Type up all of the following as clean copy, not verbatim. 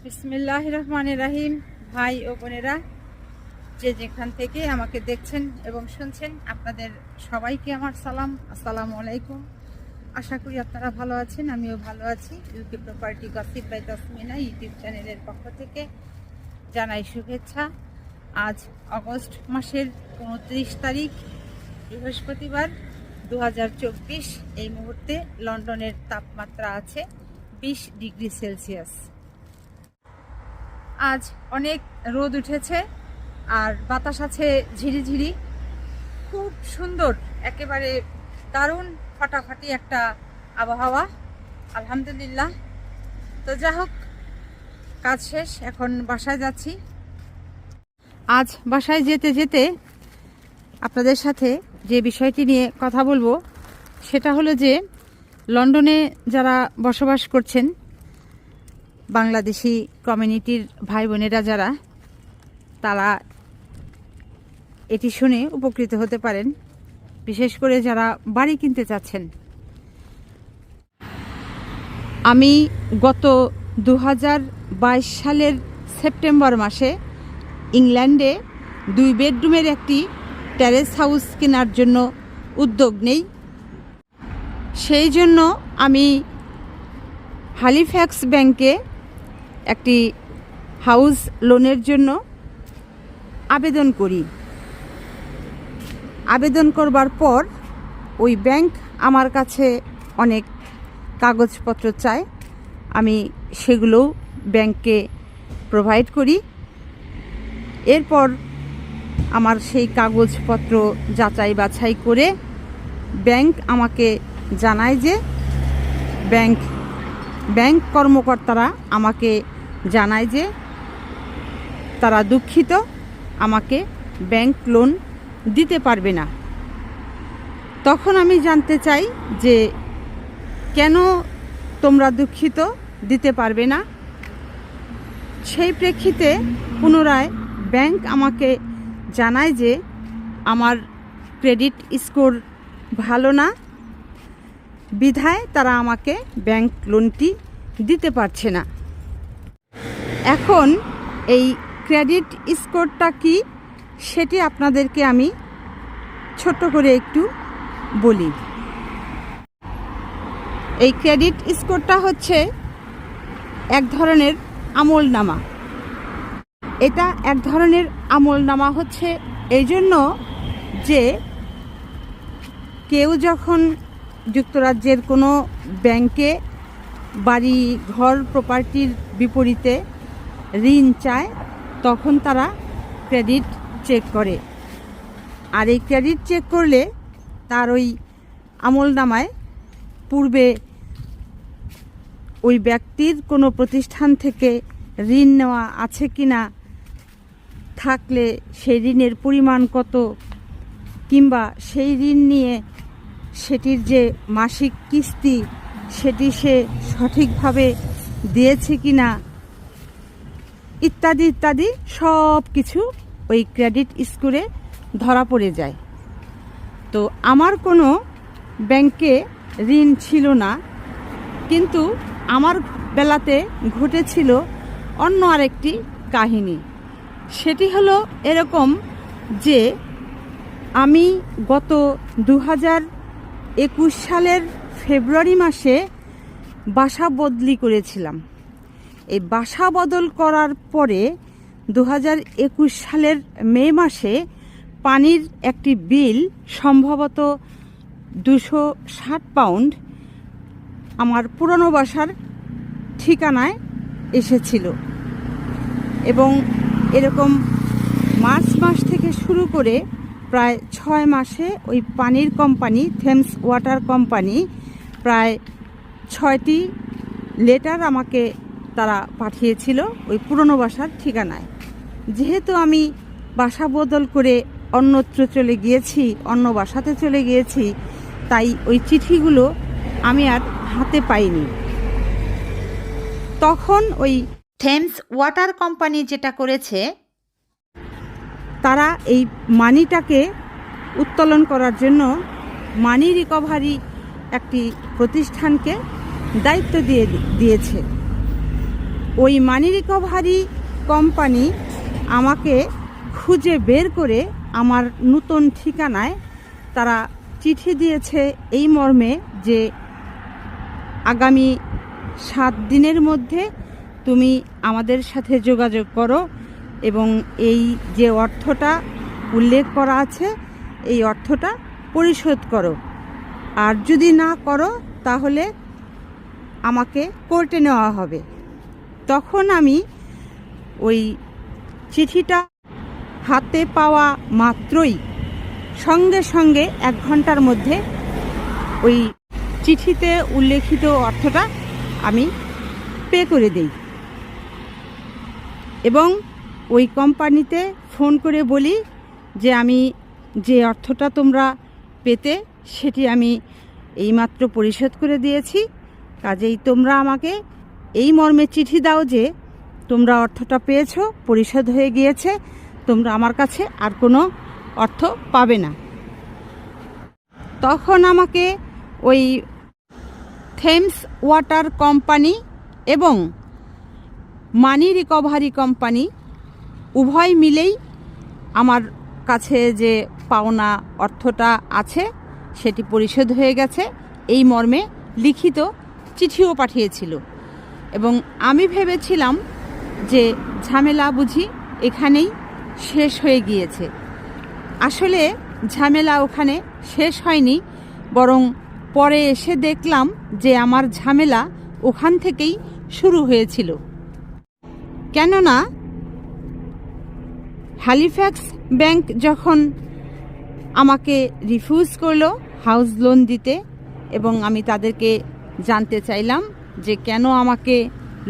বিসমিল্লাহির রহমানির রহিম। ভাই ও বোনেরা, যে যেখান থেকে আমাকে দেখছেন এবং শুনছেন, আপনাদের সবাইকে আমার সালাম, আসসালামু আলাইকুম। আশা করি আপনারা ভালো আছেন, আমিও ভালো আছি। UK property gossip by Tasmina YouTube চ্যানেলের পক্ষ থেকে জানাই শুভেচ্ছা। আজ আগস্ট মাসের 29 তারিখ, বৃহস্পতিবার 2024। এই মুহূর্তে লন্ডনের তাপমাত্রা আছে 20 ডিগ্রি সেলসিয়াস। আজ অনেক রোদ উঠেছে আর বাতাস আছে ঝিরিঝিরি। খুব সুন্দর, একেবারে দারুণ ফাটাফাটি একটা আবহাওয়া, আলহামদুলিল্লাহ। তো যা হোক, কাজ শেষ, এখন বাসায় যাচ্ছি। আজ বাসায় যেতে যেতে আপনাদের সাথে যে বিষয়টি নিয়ে কথা বলবো সেটা হলো যে লন্ডনে যারা বসবাস করছেন, বাংলাদেশি কমিউনিটির ভাই বোনেরা যারা, তারা এটি শুনে উপকৃত হতে পারেন, বিশেষ করে যারা বাড়ি কিনতে চাচ্ছেন। আমি গত 2022 সালের সেপ্টেম্বর মাসে ইংল্যান্ডে 2 বেডরুমের একটি টেরেস হাউস কেনার জন্য উদ্যোগ নেই। সেই জন্য আমি হ্যালিফ্যাক্স ব্যাংকে একটি হাউস লোনের জন্য আবেদন করি। আবেদন করবার পর ওই ব্যাংক আমার কাছে অনেক কাগজপত্র চায়, আমি সেগুলোও ব্যাংককে প্রোভাইড করি। এরপর আমার সেই কাগজপত্র যাচাই বাছাই করে ব্যাংক আমাকে জানায় যে ব্যাংক কর্মকর্তারা আমাকে জানায় যে তারা দুঃখিত, আমাকে ব্যাংক লোন দিতে পারবে না। তখন আমি জানতে চাই যে কেন তোমরা দুঃখিত, দিতে পারবে না। সেই প্রেক্ষিতে পুনরায় ব্যাংক আমাকে জানায় যে আমার ক্রেডিট স্কোর ভালো না, বিধায় তারা আমাকে ব্যাংক লোনটি দিতে পারছে না। এখন এই ক্রেডিট স্কোরটা কি সেটি আপনাদেরকে আমি ছোট্ট করে একটু বলি। এই ক্রেডিট স্কোরটা হচ্ছে এক ধরনের আমলনামা। এটা এক ধরনের আমলনামা হচ্ছে এই জন্য যে কেউ যখন যুক্তরাজ্যের কোনো ব্যাংকে বাড়ি ঘর প্রপার্টির বিপরীতে ঋণ চায়, তখন তারা ক্রেডিট চেক করে। আর এই ক্রেডিট চেক করলে তার ওই আমলনামায় পূর্বে ওই ব্যক্তির কোনো প্রতিষ্ঠান থেকে ঋণ নেওয়া আছে কিনা, থাকলে সেই ঋণের পরিমাণ কত, কিংবা সেই ঋণ নিয়ে সেটির যে মাসিক কিস্তি সেটি সে সঠিকভাবে দিয়েছে কিনা, ইত্যাদি ইত্যাদি সব কিছু ওই ক্রেডিট স্কোরে ধরা পড়ে যায়। তো আমার কোনো ব্যাংকে ঋণ ছিল না, কিন্তু আমার বেলাতে ঘটেছিল অন্য আরেকটি কাহিনী। সেটি হলো এরকম যে আমি গত 2021 সালের ফেব্রুয়ারি মাসে বাসা বদলি করেছিলাম। এই বাসা বদল করার পরে 2021 সালের মে মাসে পানির একটি বিল সম্ভবত 260 পাউন্ড আমার পুরনো বাসার ঠিকানায় এসেছিল। এবং এরকম মার্চ মাস থেকে শুরু করে প্রায় 6 মাসে ওই পানির কোম্পানি, থেমস ওয়াটার কোম্পানি, প্রায় 6টি লেটার আমাকে তারা পাঠিয়েছিল ওই পুরনো বাসার ঠিকানায়। যেহেতু আমি বাসা বদল করে অন্যত্র চলে গিয়েছি, অন্য বাসাতে চলে গিয়েছি, তাই ওই চিঠিগুলো আমি আর হাতে পাইনি। তখন ওই থেমস ওয়াটার কোম্পানি যেটা করেছে, তারা এই মানিটাকে উত্তোলন করার জন্য মানি রিকভারি একটি প্রতিষ্ঠানকে দায়িত্ব দিয়েছে। ওই মানি রিকভারি কোম্পানি আমাকে খুঁজে বের করে আমার নতুন ঠিকানায় তারা চিঠি দিয়েছে এই মর্মে যে আগামী 7 দিনের মধ্যে তুমি আমাদের সাথে যোগাযোগ করো এবং এই যে অর্থটা উল্লেখ করা আছে এই অর্থটা পরিশোধ করো, আর যদি না করো তাহলে আমাকে কোর্টে নেওয়া হবে। তখন আমি ওই চিঠিটা হাতে পাওয়া মাত্রই সঙ্গে সঙ্গে 1 ঘন্টার মধ্যে ওই চিঠিতে উল্লেখিত অর্থটা আমি পে করে দেই এবং ওই কোম্পানিতে ফোন করে বলি যে আমি যে অর্থটা তোমরা পেতে সেটি আমি এইমাত্র পরিশোধ করে দিয়েছি, কাজেই তোমরা আমাকে এই মর্মে চিঠি দাও যে তোমরা অর্থটা পেয়েছো, পরিশোধ হয়ে গিয়েছে, তোমরা আমার কাছে আর কোনো অর্থ পাবে না। তখন আমাকে ওই থেমস ওয়াটার কোম্পানি এবং মানি রিকভারি কোম্পানি উভয় মিলেই আমার কাছে যে পাওনা অর্থটা আছে সেটি পরিশোধ হয়ে গেছে এই মর্মে লিখিত চিঠিও পাঠিয়েছিল এবং আমি ভেবেছিলাম যে ঝামেলা বুঝি এখানেই শেষ হয়ে গিয়েছে। আসলে ঝামেলা ওখানে শেষ হয়নি, বরং পরে এসে দেখলাম যে আমার ঝামেলা ওখান থেকেই শুরু হয়েছিল। কেননা হ্যালিফ্যাক্স ব্যাংক যখন আমাকে রিফিউজ করলো হাউস লোন দিতে এবং আমি তাদেরকে জানতে চাইলাম যে কেন আমাকে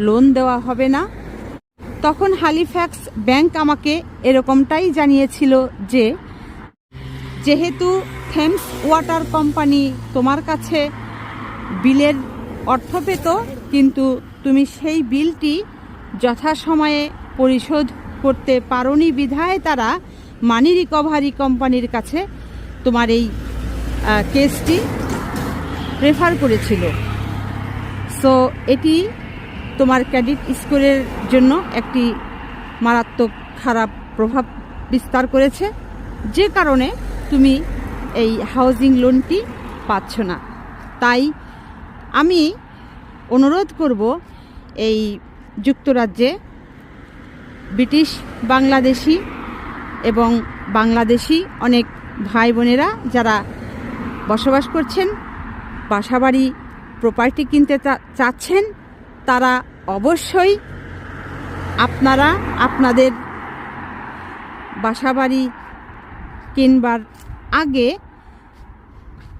লোন দেওয়া হবে না, তখন হ্যালিফ্যাক্স ব্যাংক আমাকে এরকমটাই জানিয়েছিল যে যেহেতু থেমস ওয়াটার কোম্পানি তোমার কাছে বিলের অর্থ পেত কিন্তু তুমি সেই বিলটি যথাসময়ে পরিশোধ করতে পারোনি বিধায় তারা মানি রিকভারি কোম্পানির কাছে তোমার এই কেসটি রেফার করেছিল। সো এটি তোমার ক্রেডিট স্কোরের জন্য একটি মারাত্মক খারাপ প্রভাব বিস্তার করেছে, যে কারণে তুমি এই হাউজিং লোনটি পাচ্ছ না। তাই আমি অনুরোধ করব এই যুক্তরাজ্যে ব্রিটিশ বাংলাদেশি এবং বাংলাদেশি অনেক ভাই বোনেরা যারা বসবাস করছেন, বাসাবাড়ি প্রপার্টি কিনতে চাচ্ছেন, তারা অবশ্যই আপনারা আপনাদের বাসাবাড়ি কিনবার আগে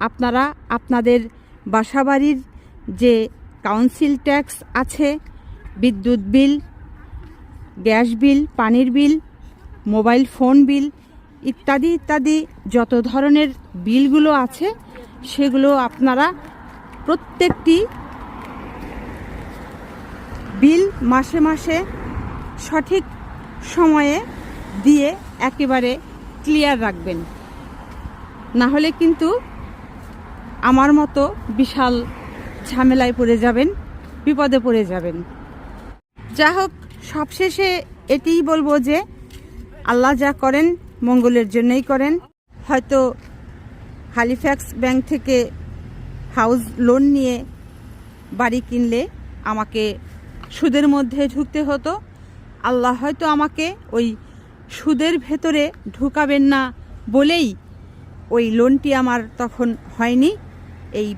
আপনারা আপনাদের বাসাবাড়ির যে কাউন্সিল ট্যাক্স আছে, বিদ্যুৎ বিল, গ্যাস বিল, পানির বিল, মোবাইল ফোন বিল ইত্যাদি ইত্যাদি যত ধরনের বিলগুলো আছে সেগুলো আপনারা প্রত্যেকটি বিল মাসে মাসে সঠিক সময়ে দিয়ে একেবারে ক্লিয়ার রাখবেন, না হলে কিন্তু আমার মতো বিশাল ঝামেলায় পড়ে যাবেন, বিপদে পড়ে যাবেন। যা হোক, সবশেষে এটিই বলবো যে আল্লাহ যা করেন মঙ্গলের জন্যই করেন। হয়তো হ্যালিফ্যাক্স ব্যাংক থেকে হাউস লোন নিয়ে বাড়ি কিনলে আমাকে সুদের মধ্যে ঢুকতে হতো, আল্লাহ হয়তো আমাকে ওই সুদের ভেতরে ঢুকাবেন না বলেই ওই লোনটি আমার তখন হয়নি। এই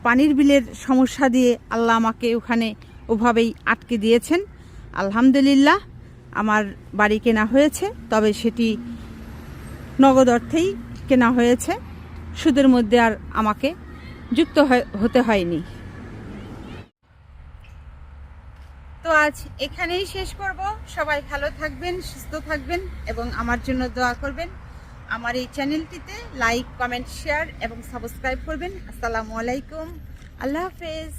পানির বিলের সমস্যা দিয়ে আল্লাহ আমাকে ওখানে ওভাবেই আটকে দিয়েছেন। আলহামদুলিল্লাহ আমার বাড়ি কেনা হয়েছে, তবে সেটি নগদ অর্থেই কেনা হয়েছে, সুদের মধ্যে আর আমাকে যুক্ত হতে হয়নি। তো আজ এখানেই শেষ করব। সবাই ভালো থাকবেন, সুস্থ থাকবেন এবং আমার জন্য দোয়া করবেন। আমার এই চ্যানেলটিতে লাইক, কমেন্ট, শেয়ার এবং সাবস্ক্রাইব করবেন। আসসালামু আলাইকুম, আল্লাহ হাফেজ।